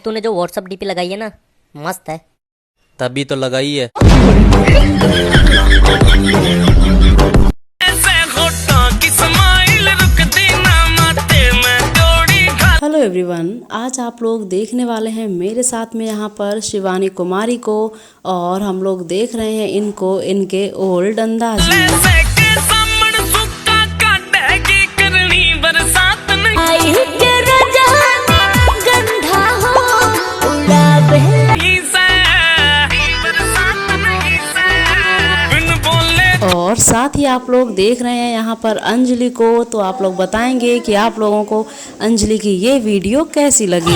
तूने जो WhatsApp DP लगाई है ना, मस्त है। तभी तो लगाई है। हेलो एवरीवन, आज आप लोग देखने वाले हैं मेरे साथ में यहाँ पर शिवानी कुमारी को, और हम लोग देख रहे हैं इनको इनके ओल्ड अंदाज में। और साथ ही आप लोग देख रहे हैं यहाँ पर अंजलि को, तो आप लोग बताएंगे कि आप लोगों को अंजलि की ये वीडियो कैसी लगी।